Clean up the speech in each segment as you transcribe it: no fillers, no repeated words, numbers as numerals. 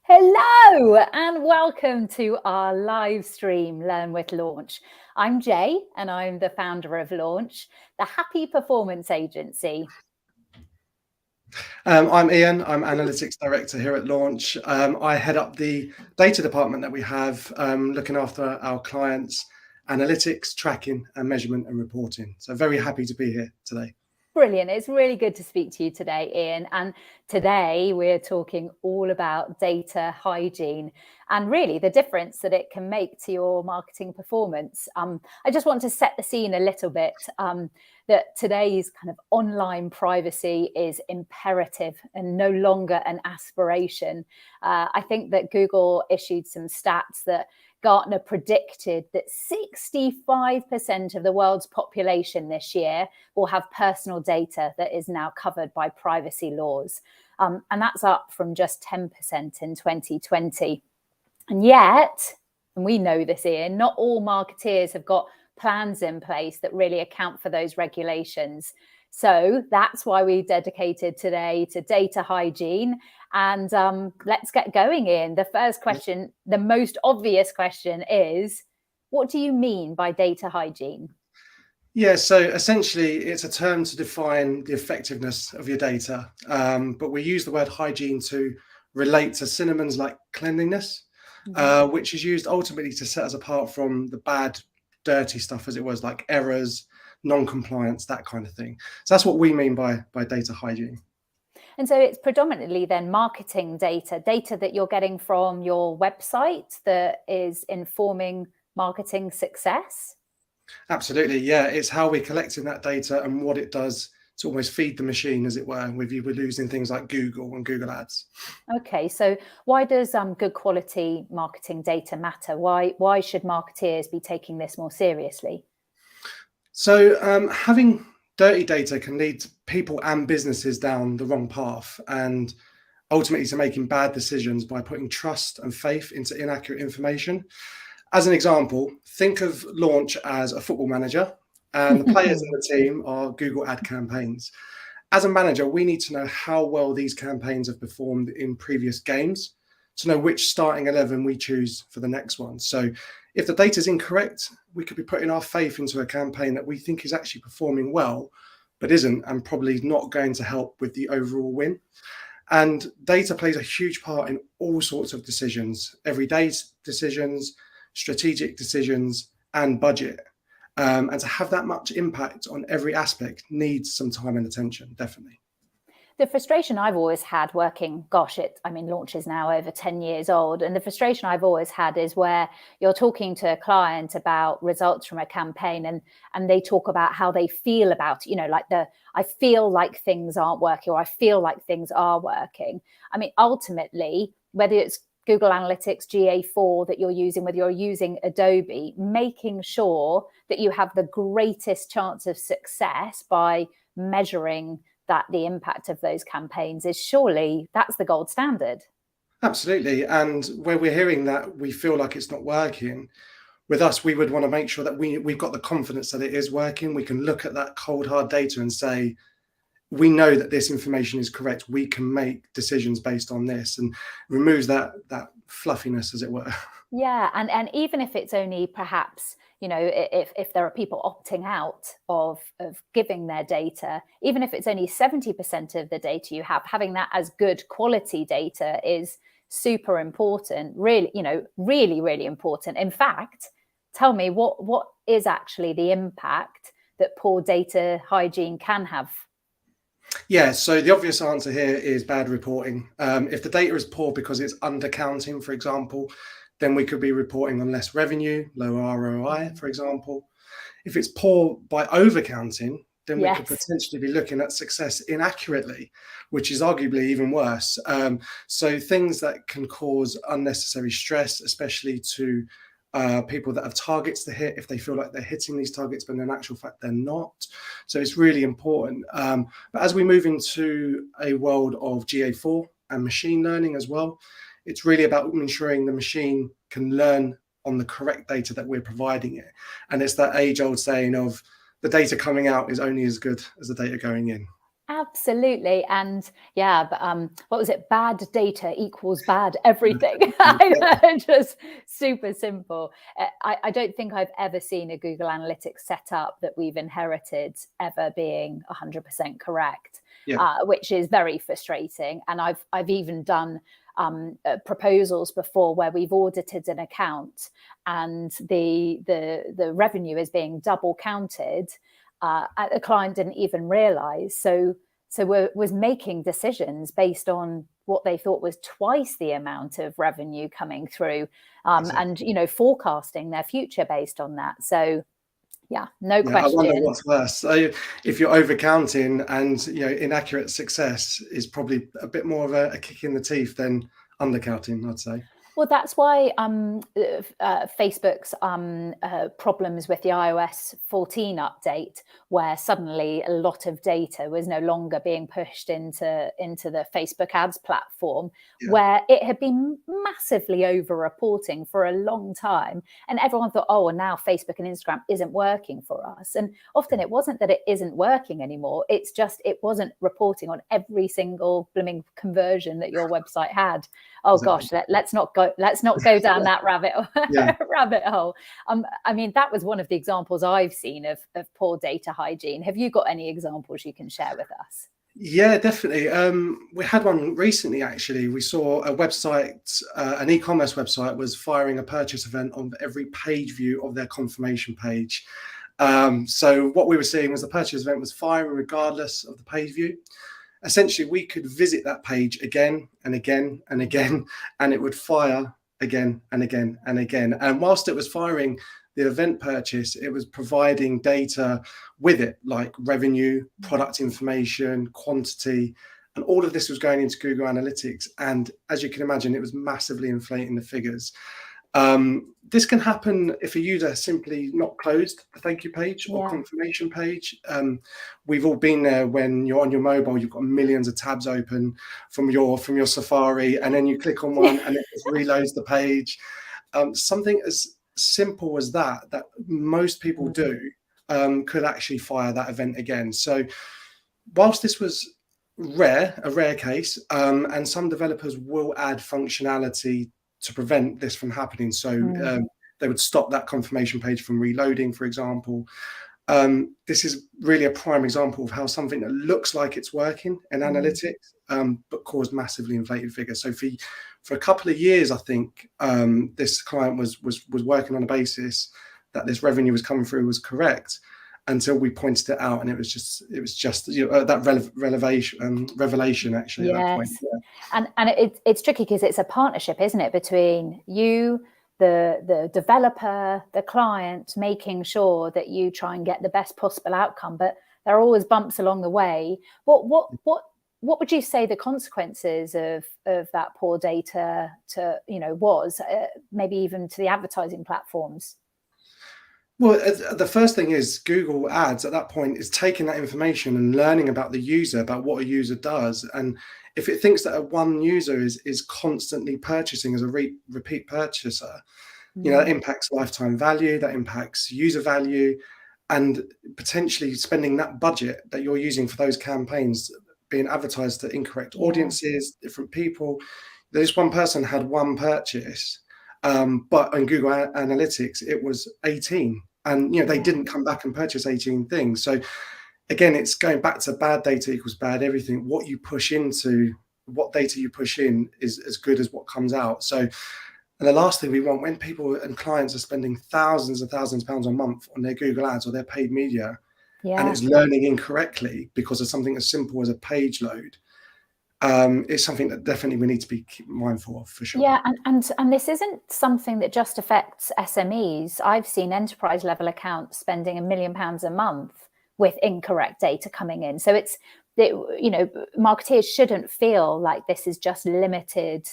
Hello and welcome to our live stream Learn with Launch. I'm Jaye and I'm the founder of Launch, the happy performance agency. I'm Ian, I'm Analytics Director here at Launch. I head up the data department that we have, looking after our clients' analytics, tracking and measurement and reporting. So very happy to be here today. Brilliant. It's really good to speak to you today, Ian. And today we're talking all about data hygiene and really the difference that it can make to your marketing performance. I just want to set the scene a little bit, that today's kind of online privacy is imperative and no longer an aspiration. I think that Google issued some stats that Gartner predicted that 65% of the world's population this year will have personal data that is now covered by privacy laws. And that's up from just 10% in 2020. And yet, and we know this, Ian, not all marketeers have got plans in place that really account for those regulations. So that's why we dedicated today to data hygiene. And let's get going, Ian. The first question, the most obvious question is, what do you mean by data hygiene? Yeah, so essentially it's a term to define the effectiveness of your data, but we use the word hygiene to relate to synonyms like cleanliness, which is used ultimately to set us apart from the bad, dirty stuff, as it was, like errors, non-compliance, that kind of thing. So that's what we mean by data hygiene. And so it's predominantly then marketing data that you're getting from your website that is informing marketing success? Absolutely, yeah. It's how we're collecting that data and what it does to almost feed the machine, as it were, with you we're losing things like Google and Google Ads. Okay, so why does good quality marketing data matter? Why should marketeers be taking this more seriously? So having dirty data can lead people and businesses down the wrong path and ultimately to making bad decisions by putting trust and faith into inaccurate information. As an example, think of Launch as a football manager and the players in the team are Google ad campaigns. As a manager, we need to know how well these campaigns have performed in previous games to know which starting 11 we choose for the next one. So if the data is incorrect, we could be putting our faith into a campaign that we think is actually performing well, but isn't, and probably not going to help with the overall win. And data plays a huge part in all sorts of decisions, everyday decisions, strategic decisions, and budget. And to have that much impact on every aspect needs some time and attention, definitely. The frustration I've always had working, Launch is now over 10 years old. And the frustration I've always had is where you're talking to a client about results from a campaign and they talk about how they feel about it, I feel like things aren't working, or I feel like things are working. I mean, ultimately, whether it's Google Analytics, GA4 that you're using, whether you're using Adobe, making sure that you have the greatest chance of success by measuring that the impact of those campaigns is surely that's the gold standard. Absolutely. And where we're hearing that we feel like it's not working, with us, we would want to make sure that we've got the confidence that it is working. We can look at that cold, hard data and say, we know that this information is correct. We can make decisions based on this, and removes that fluffiness, as it were. Yeah. And even if it's only perhaps, if there are people opting out of giving their data, even if it's only 70% of the data you have, having that as good quality data is super important, really, really, really important. In fact, tell me what is actually the impact that poor data hygiene can have? Yeah, so the obvious answer here is bad reporting. If the data is poor because it's undercounting, for example, then we could be reporting on less revenue, lower ROI, for example. If it's poor by overcounting, then we could potentially be looking at success inaccurately, which is arguably even worse. So things that can cause unnecessary stress, especially to people that have targets to hit, if they feel like they're hitting these targets, but in actual fact, they're not. So it's really important. But as we move into a world of GA4 and machine learning as well, it's really about ensuring the machine can learn on the correct data that we're providing it. And it's that age-old saying of the data coming out is only as good as the data going in. Absolutely. And yeah, but what was it? Bad data equals bad everything. I know, just super simple. I don't think I've ever seen a Google Analytics setup that we've inherited ever being 100% correct, Yeah. which is very frustrating. And I've even done proposals before where we've audited an account and the revenue is being double counted. The client didn't even realize. So was making decisions based on what they thought was twice the amount of revenue coming through, Exactly. and forecasting their future based on that. So yeah, no Yeah, I wonder question. what's worse. So if you're overcounting and inaccurate success is probably a bit more of a kick in the teeth than undercounting, I'd say. Well, that's why Facebook's problems with the iOS 14 update, where suddenly a lot of data was no longer being pushed into the Facebook ads platform, Yeah. where it had been massively over-reporting for a long time. And everyone thought, oh, well, now Facebook and Instagram isn't working for us. And often it wasn't that it isn't working anymore. It's just it wasn't reporting on every single blooming conversion that your website had. Oh Exactly. gosh, let's not go down that rabbit Yeah. hole. I mean, that was one of the examples I've seen of poor data hygiene. Have you got any examples you can share with us? Yeah, definitely. We had one recently, actually. We saw a website, an e-commerce website was firing a purchase event on every page view of their confirmation page. So what we were seeing was the purchase event was firing regardless of the page view. Essentially, we could visit that page again and again and again, and it would fire again and again and again. And whilst it was firing the event purchase, it was providing data with it, like revenue, product information, quantity, and all of this was going into Google Analytics. And as you can imagine, it was massively inflating the figures. This can happen if a user simply not closed the thank you page or confirmation page. We've all been there when you're on your mobile, you've got millions of tabs open from your Safari, and then you click on one and it just reloads the page. Something as simple as that most people do could actually fire that event again. So whilst this was a rare case, and some developers will add functionality to prevent this from happening. So they would stop that confirmation page from reloading, for example. This is really a prime example of how something that looks like it's working in analytics, but caused massively inflated figures. So for a couple of years, I think this client was working on a basis that this revenue was coming through was correct, until we pointed it out, and it was just that revelation actually at that point. Yeah. And it's tricky because it's a partnership, isn't it, between you, the developer, the client, making sure that you try and get the best possible outcome, but there are always bumps along the way. What would you say the consequences of that poor data was, maybe even to the advertising platforms? Well, the first thing is Google Ads at that point is taking that information and learning about the user, about what a user does. And if it thinks that one user is constantly purchasing as a repeat purchaser, that impacts lifetime value, that impacts user value, and potentially spending that budget that you're using for those campaigns being advertised to incorrect audiences, different people. This one person had one purchase, but on Google Analytics, it was 18. And they didn't come back and purchase 18 things. So again, it's going back to bad data equals bad everything. What data you push in is as good as what comes out. So, and the last thing we want, when people and clients are spending thousands and thousands of pounds a month on their Google Ads or their paid media, and it's learning incorrectly because of something as simple as a page load, it's something that definitely we need to be mindful of, for sure. Yeah, and this isn't something that just affects SMEs. I've seen enterprise level accounts spending £1 million a month with incorrect data coming in. So marketeers shouldn't feel like this is just limited,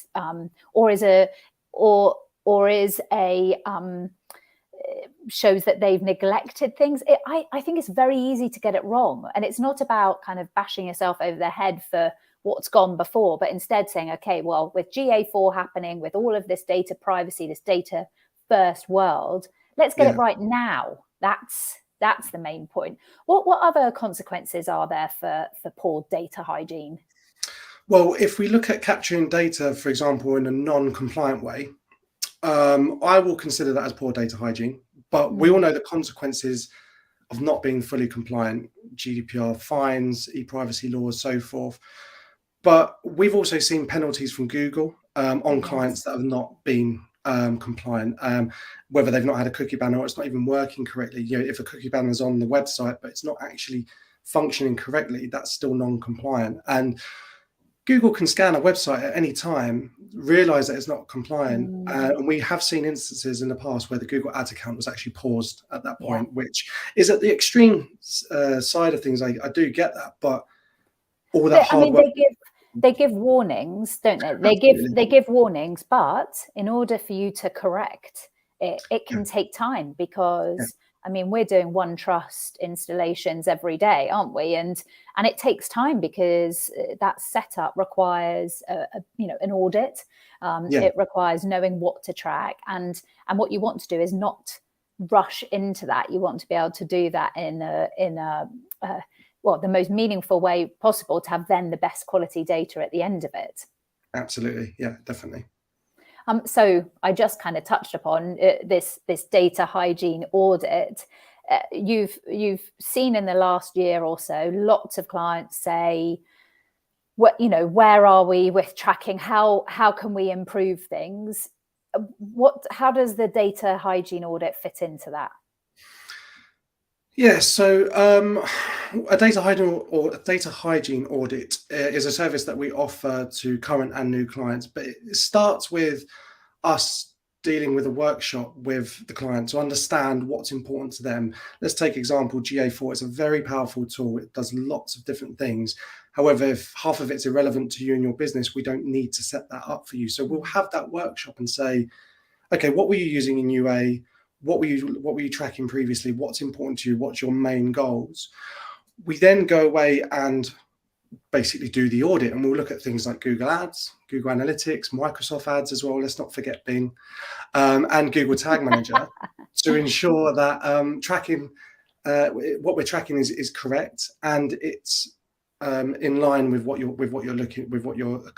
shows that they've neglected things. I think it's very easy to get it wrong, and it's not about kind of bashing yourself over the head for what's gone before, but instead saying, okay, well, with GA4 happening, with all of this data privacy, this data first world, let's get it right now. That's That's the main point. What other consequences are there for poor data hygiene? Well, if we look at capturing data, for example, in a non-compliant way, I will consider that as poor data hygiene. But we all know the consequences of not being fully compliant: GDPR fines, e-privacy laws, so forth. But we've also seen penalties from Google on clients that have not been compliant, whether they've not had a cookie banner or it's not even working correctly. You know, if a cookie banner is on the website but it's not actually functioning correctly, that's still non-compliant. And Google can scan a website at any time, realize that it's not compliant. And we have seen instances in the past where the Google Ads account was actually paused at that point, which is at the extreme side of things. I do get that, but all that hard work. They give warnings, don't they? They give warnings, but in order for you to correct it, it can take time because I mean, we're doing OneTrust installations every day, aren't we? And it takes time because that setup requires an audit. It requires knowing what to track, and what you want to do is not rush into that. You want to be able to do that in a the most meaningful way possible to have then the best quality data at the end of it. Absolutely, yeah, definitely. So I just kind of touched upon this data hygiene audit. You've seen in the last year or so, lots of clients say, where are we with tracking? How can we improve things? How does the data hygiene audit fit into that? Yeah, so a data hygiene audit is a service that we offer to current and new clients, but it starts with us dealing with a workshop with the client to understand what's important to them. Let's take example GA4. It's a very powerful tool. It does lots of different things. However, if half of it's irrelevant to you and your business, we don't need to set that up for you. So we'll have that workshop and say, okay, what were you using in UA? What were you tracking previously? What's important to you? What's your main goals? We then go away and basically do the audit, and we'll look at things like Google Ads, Google Analytics, Microsoft Ads as well. Let's not forget Bing, and Google Tag Manager to ensure that tracking what we're tracking is correct and it's in line with what your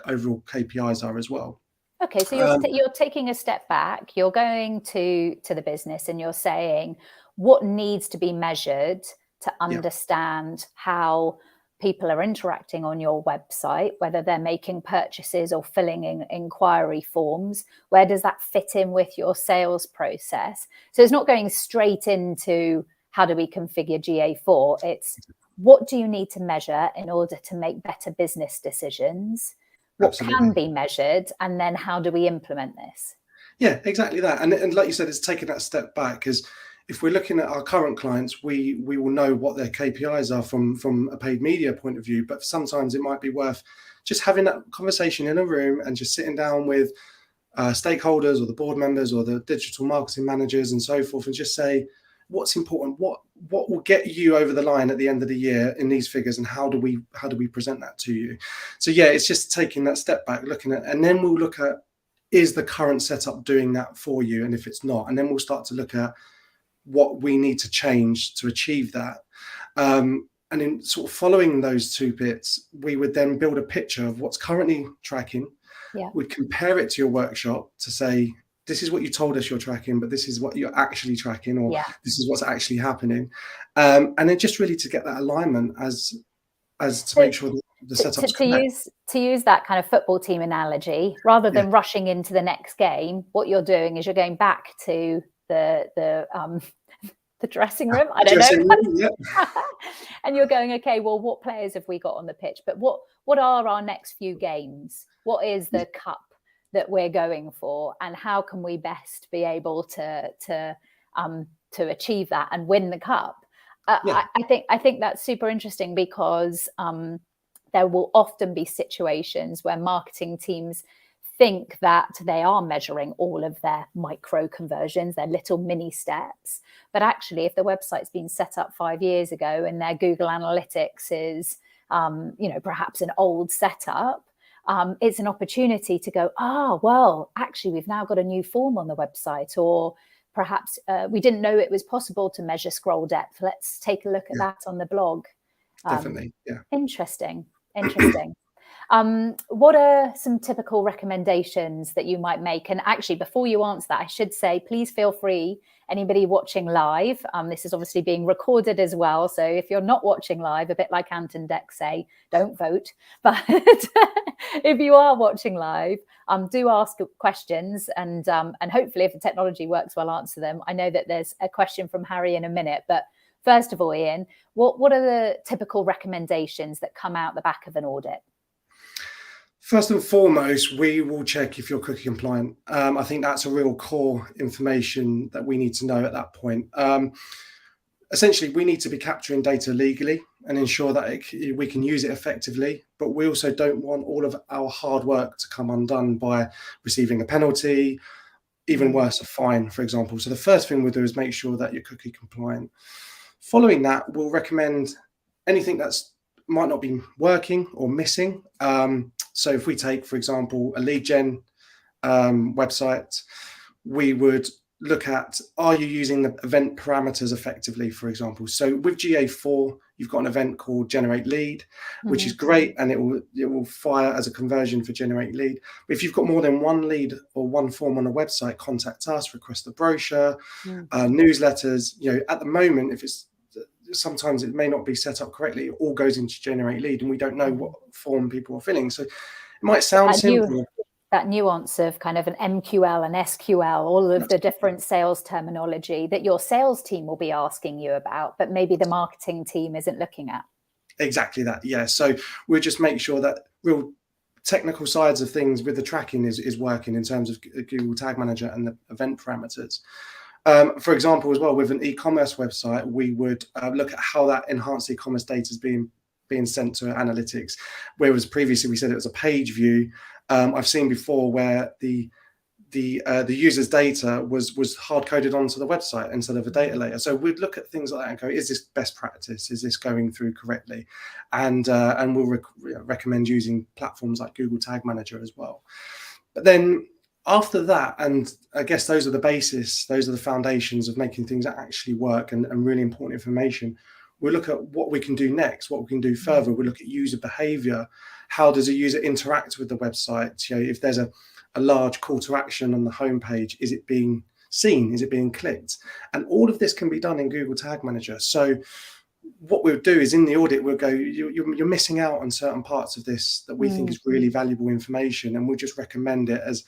overall KPIs are as well. Okay, so you're taking a step back. You're going to the business and you're saying what needs to be measured to understand how people are interacting on your website, whether they're making purchases or filling in inquiry forms. Where does that fit in with your sales process? So it's not going straight into how do we configure GA4. It's what do you need to measure in order to make better business decisions? What Absolutely. can be measured, and then how do we implement this? Yeah, exactly that. And like you said, it's taking that step back, because if we're looking at our current clients, we will know what their KPIs are from a paid media point of view. But sometimes it might be worth just having that conversation in a room and just sitting down with stakeholders or the board members or the digital marketing managers and so forth, and just say, what's important, what will get you over the line at the end of the year in these figures, and how do we present that to you? So yeah, it's just taking that step back, looking at, and then we'll look at, is the current setup doing that for you? And if it's not, and then we'll start to look at what we need to change to achieve that. And in sort of following those two bits, we would then build a picture of what's currently tracking. We'd compare it to your workshop to say, this is what you told us you're tracking, but this is what you're actually tracking, or this is what's actually happening. And then just really to get that alignment as to make sure that the setup's correct. To use that kind of football team analogy, rather than rushing into the next game, what you're doing is you're going back to the dressing room. I don't know. And you're going, okay, well, what players have we got on the pitch? But what are our next few games? What is the cup that we're going for, and how can we best be able to achieve that and win the cup? I think that's super interesting, because there will often be situations where marketing teams think that they are measuring all of their micro conversions, their little mini steps. But actually, if the website's been set up 5 years ago and their Google Analytics is, perhaps an old setup, it's an opportunity to go, well, actually, we've now got a new form on the website, or perhaps we didn't know it was possible to measure scroll depth. Let's take a look at that on the blog. Definitely, yeah. Interesting. What are some typical recommendations that you might make? And actually, before you answer that, I should say, please feel free, anybody watching live, this is obviously being recorded as well. So if you're not watching live, a bit like Ant and Dex say, don't vote. But if you are watching live, do ask questions, and hopefully if the technology works, we'll answer them. I know that there's a question from Harry in a minute, but first of all, Ian, what are the typical recommendations that come out the back of an audit? First and foremost, we will check if you're cookie compliant. I think that's a real core information that we need to know at that point. Essentially, we need to be capturing data legally and ensure that we can use it effectively, but we also don't want all of our hard work to come undone by receiving a penalty, even worse, a fine, for example. So the first thing we'll do is make sure that you're cookie compliant. Following that, we'll recommend anything that's might not be working or missing. So if we take, for example, a lead gen website, we would look at, are you using the event parameters effectively, for example? So with GA4, you've got an event called generate lead, which is great, and it will fire as a conversion for generate lead. But if you've got more than one lead or one form on a website, contact us, request a brochure, newsletters. At the moment, if it's sometimes it may not be set up correctly, it all goes into generate lead, and we don't know what form people are filling. So it might sound simple. That nuance of kind of an MQL and SQL, all of the different sales terminology that your sales team will be asking you about, but maybe the marketing team isn't looking at. Exactly that, yeah. So we'll just make sure that real technical sides of things with the tracking is working in terms of Google Tag Manager and the event parameters. For example, as well, with an e-commerce website, we would look at how that enhanced e-commerce data is being sent to analytics, whereas previously we said it was a page view. I've seen before where the user's data was hard coded onto the website instead of a data layer. So we'd look at things like that and go, is this best practice? Is this going through correctly? And we'll recommend using platforms like Google Tag Manager as well. But then after that, and I guess those are the basis, those are the foundations of making things actually work and really important information. We'll look at what we can do next, what we can do further. We'll look at user behavior. How does a user interact with the website? If there's a large call to action on the homepage, is it being seen? Is it being clicked? And all of this can be done in Google Tag Manager. So what we'll do is in the audit, we'll go, you're missing out on certain parts of this that we think is really valuable information. And we'll just recommend it as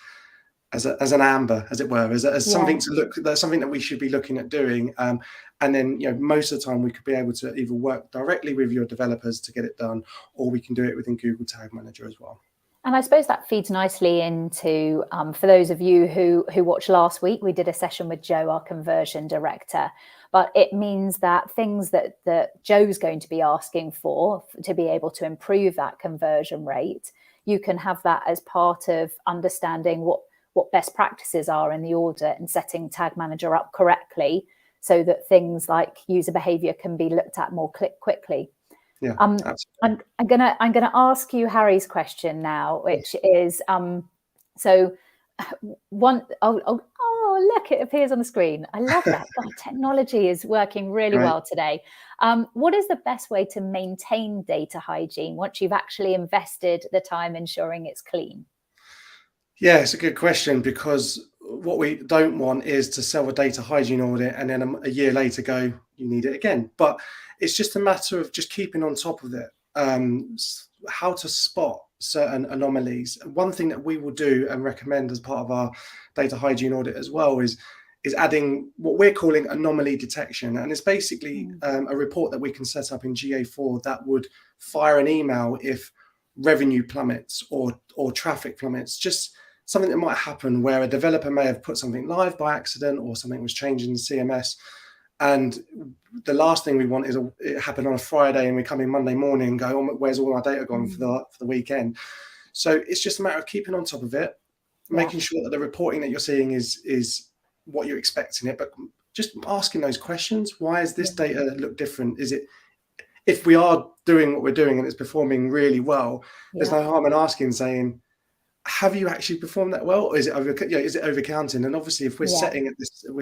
an amber, as it were, as something to look. That's something that we should be looking at doing. And then, most of the time we could be able to either work directly with your developers to get it done, or we can do it within Google Tag Manager as well. And I suppose that feeds nicely into, for those of you who watched last week, we did a session with Joe, our conversion director. But it means that things that Joe's going to be asking for to be able to improve that conversion rate, you can have that as part of understanding what best practices are in the audit and setting Tag Manager up correctly so that things like user behavior can be looked at more quickly. Yeah, absolutely. I'm gonna ask you Harry's question now, which is so one. Oh, look, it appears on the screen. I love that. God, technology is working really well today. What is the best way to maintain data hygiene once you've actually invested the time ensuring it's clean? Yeah, it's a good question, because what we don't want is to sell a data hygiene audit and then a year later go, you need it again. But it's just a matter of just keeping on top of it, how to spot certain anomalies. One thing that we will do and recommend as part of our data hygiene audit as well is adding what we're calling anomaly detection. And it's basically a report that we can set up in GA4 that would fire an email if revenue plummets or traffic plummets. Just something that might happen where a developer may have put something live by accident, or something was changed in the CMS. And the last thing we want is it happen on a Friday and we come in Monday morning and go, oh, where's all our data gone for the weekend? So it's just a matter of keeping on top of it, making sure that the reporting that you're seeing is what you're expecting it, but just asking those questions. Why does this data look different? Is it, if we are doing what we're doing and it's performing really well, there's no harm in asking, saying, have you actually performed that well, or is it over counting? And obviously, if we're Yeah.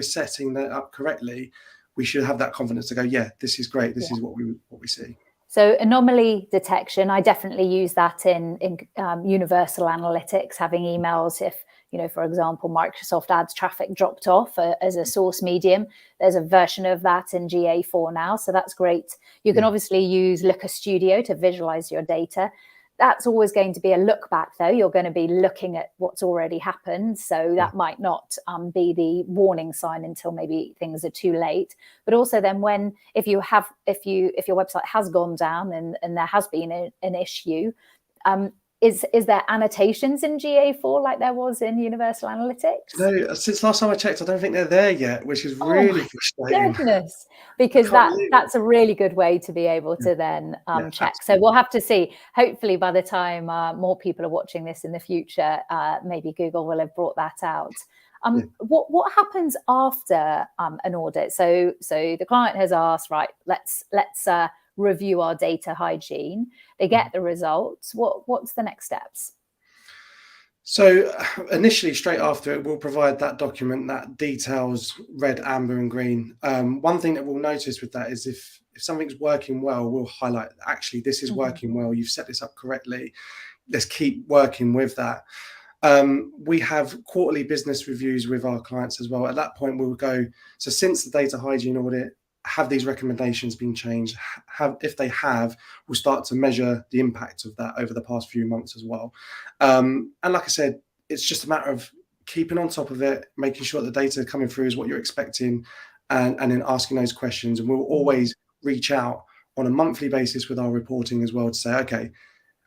setting that up correctly, we should have that confidence to go, yeah, this is great. This is what we see. So anomaly detection, I definitely use that in universal analytics, having emails if, for example, Microsoft ads traffic dropped off as a source medium. There's a version of that in GA4 now, so that's great. You can obviously use Looker Studio to visualize your data. That's always going to be a look back, though. You're going to be looking at what's already happened. So that might not be the warning sign until maybe things are too late. But also then if your website has gone down and there has been an issue, is there annotations in GA4 like there was in Universal Analytics? No, since last time I checked, I don't think they're there yet, which is really frustrating. Goodness, because that's a really good way to be able to then check. So we'll have to see. Hopefully, by the time more people are watching this in the future, maybe Google will have brought that out. What happens after an audit? So the client has asked, right, let's review our data hygiene. They get the results. What's the next steps? So initially, straight after it, we'll provide that document that details red, amber, and green. One thing that we'll notice with that is if something's working well, we'll highlight, actually, this is working well. You've set this up correctly. Let's keep working with that. We have quarterly business reviews with our clients as well. At that point, we'll go, so since the data hygiene audit, have these recommendations been changed? If they have, we'll start to measure the impact of that over the past few months as well. And like I said, it's just a matter of keeping on top of it, making sure the data coming through is what you're expecting, and then asking those questions. And we'll always reach out on a monthly basis with our reporting as well to say, okay,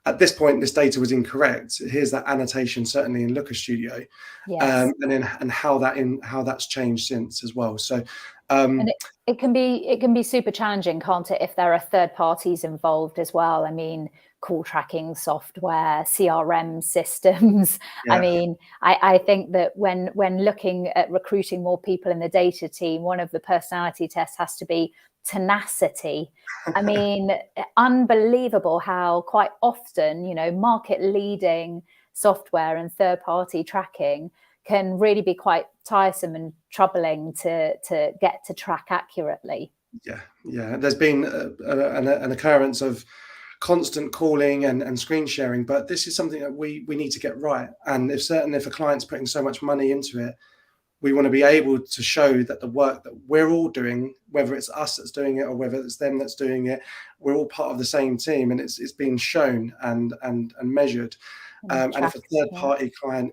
at this point, this data was incorrect. Here's that annotation, certainly in Looker Studio, and how that's changed since as well. So, and it can be super challenging, can't it, if there are third parties involved as well? I mean, call tracking software, CRM systems. I mean, I think that when looking at recruiting more people in the data team, one of the personality tests has to be tenacity. I mean, unbelievable how quite often, market leading software and third party tracking can really be quite tiresome and troubling to get to track accurately. Yeah. There's been an occurrence of constant calling and screen sharing, but this is something that we need to get right. And if a client's putting so much money into it, we want to be able to show that the work that we're all doing, whether it's us that's doing it or whether it's them that's doing it, we're all part of the same team, and it's being shown and measured. And if a third party client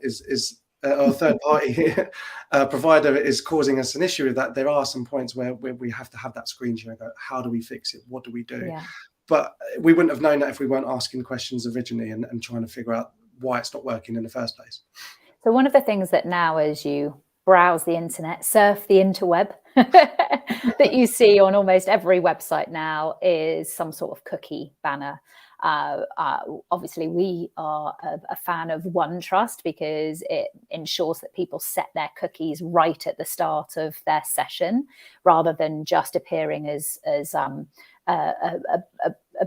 or a third party provider is causing us an issue with that, there are some points where we have to have that screen share and go, how do we fix it? What do we do? But we wouldn't have known that if we weren't asking questions originally and trying to figure out why it's not working in the first place. So one of the things that now, as you browse the internet, surf the interweb, that you see on almost every website now is some sort of cookie banner. Obviously, we are a fan of OneTrust because it ensures that people set their cookies right at the start of their session, rather than just appearing as a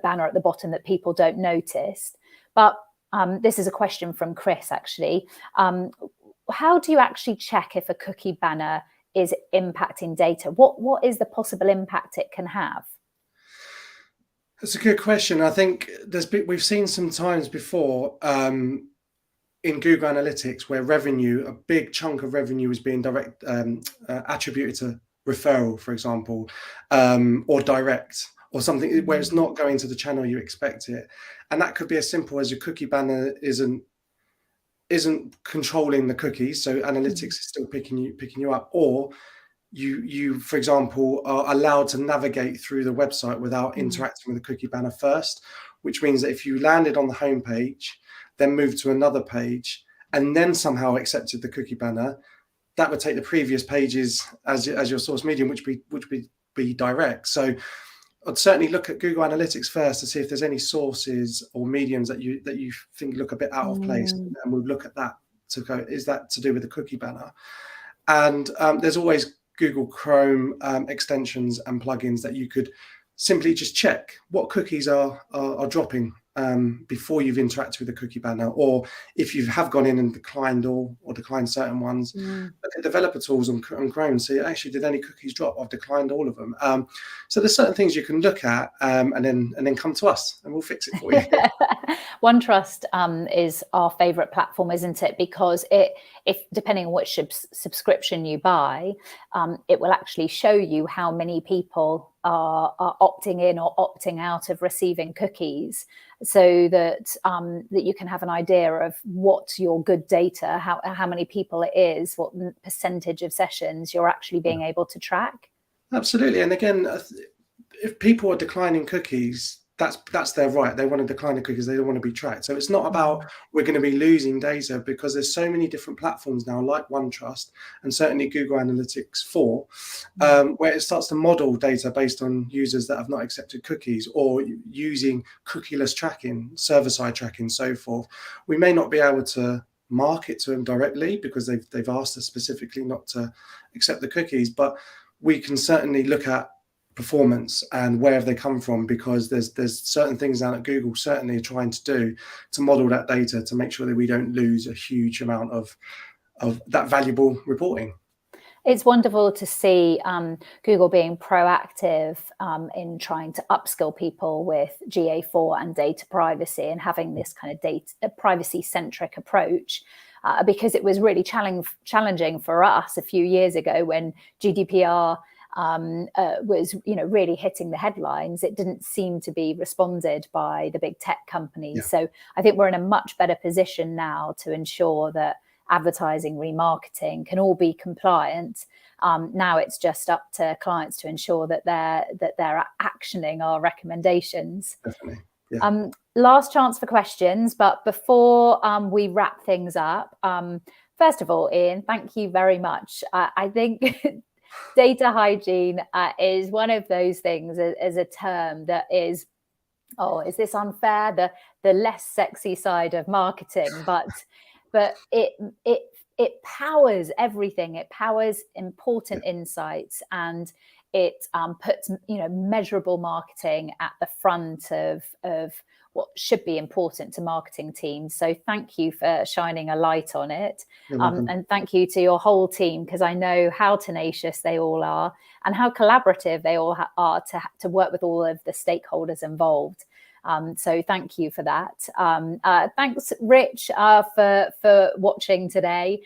banner at the bottom that people don't notice. But this is a question from Chris, actually. How do you actually check if a cookie banner is impacting data? What is the possible impact it can have? That's a good question. I think we've seen some times before in Google Analytics where a big chunk of revenue is being attributed to referral, for example, or direct, or something where it's not going to the channel you expect it. And that could be as simple as your cookie banner isn't controlling the cookies, so analytics is still picking you up, or you for example are allowed to navigate through the website without interacting with the cookie banner first, which means that if you landed on the home page, then moved to another page, and then somehow accepted the cookie banner, that would take the previous pages as your source medium, which would be direct. So I'd certainly look at Google Analytics first to see if there's any sources or mediums that you think look a bit out of place, and we'll look at that to go, is that to do with the cookie banner? And there's always Google Chrome extensions and plugins that you could simply just check what cookies are dropping before you've interacted with the cookie banner, or if you have gone in and declined or declined certain ones, look at developer tools on Chrome and see, actually, did any cookies drop? I've declined all of them. So there's certain things you can look at, and then come to us and we'll fix it for you. OneTrust is our favorite platform, isn't it? Because if depending on which subscription you buy, it will actually show you how many people are opting in or opting out of receiving cookies, so that that you can have an idea of what your good data, how many people it is, what percentage of sessions you're actually being able to track. Absolutely. And again, if people are declining cookies, that's their right. They want to decline the cookies. They don't want to be tracked. So it's not about we're going to be losing data, because there's so many different platforms now, like OneTrust and certainly Google Analytics 4, where it starts to model data based on users that have not accepted cookies, or using cookieless tracking, server-side tracking, so forth. We may not be able to market to them directly because they've asked us specifically not to accept the cookies, but we can certainly look at performance and where have they come from, because there's certain things down at Google certainly trying to do to model that data to make sure that we don't lose a huge amount of that valuable reporting. It's wonderful to see Google being proactive in trying to upskill people with GA4 and data privacy, and having this kind of data privacy-centric approach, because it was really challenging for us a few years ago when GDPR was, really hitting the headlines. It didn't seem to be responded by the big tech companies. So I think we're in a much better position now to ensure that advertising, remarketing can all be compliant. Now it's just up to clients to ensure that they're actioning our recommendations. Definitely. Yeah. Last chance for questions, but before we wrap things up, first of all, Ian, thank you very much. I think data hygiene is one of those things as a term that is, is this unfair? The less sexy side of marketing, but it powers everything. It powers important insights, and it puts measurable marketing at the front of what should be important to marketing teams. So thank you for shining a light on it. And thank you to your whole team, because I know how tenacious they all are and how collaborative they all are to work with all of the stakeholders involved. So thank you for that. Thanks, Rich, for watching today.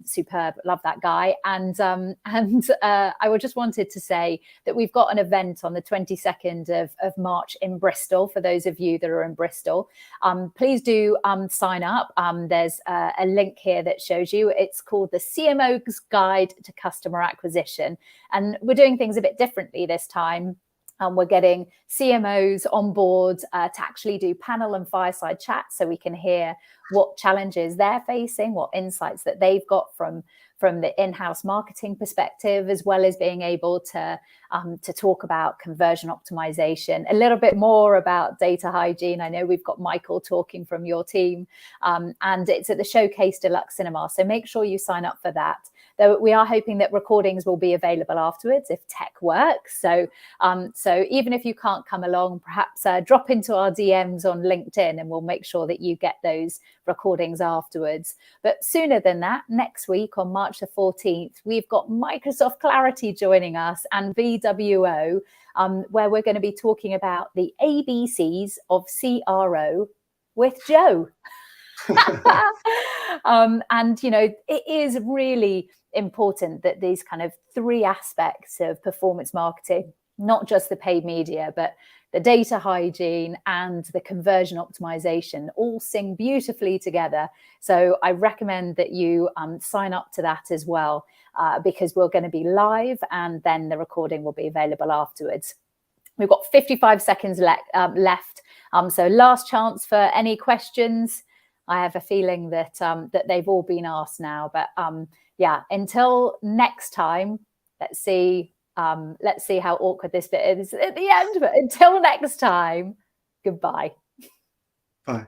Superb, love that guy. And I just wanted to say that we've got an event on the 22nd of March in Bristol. For those of you that are in Bristol, please do sign up. There's a link here that shows you. It's called the CMO's Guide to Customer Acquisition, and we're doing things a bit differently this time. We're getting CMOs on board to actually do panel and fireside chats, so we can hear what challenges they're facing, what insights that they've got from the in-house marketing perspective, as well as being able to talk about conversion optimization, a little bit more about data hygiene. I know we've got Michael talking from your team, and it's at the Showcase Deluxe Cinema. So make sure you sign up for that. Though we are hoping that recordings will be available afterwards if tech works. So even if you can't come along, perhaps drop into our DMs on LinkedIn and we'll make sure that you get those recordings afterwards. But sooner than that, next week on March the 14th, we've got Microsoft Clarity joining us and VWO, where we're going to be talking about the ABCs of CRO with Joe. And it is really important that these kind of three aspects of performance marketing, not just the paid media, but the data hygiene and the conversion optimization, all sing beautifully together. So I recommend that you sign up to that as well, because we're going to be live and then the recording will be available afterwards. We've got 55 seconds left. So last chance for any questions. I have a feeling that that they've all been asked now, but yeah, until next time, let's see how awkward this bit is at the end, but until next time, goodbye. Bye.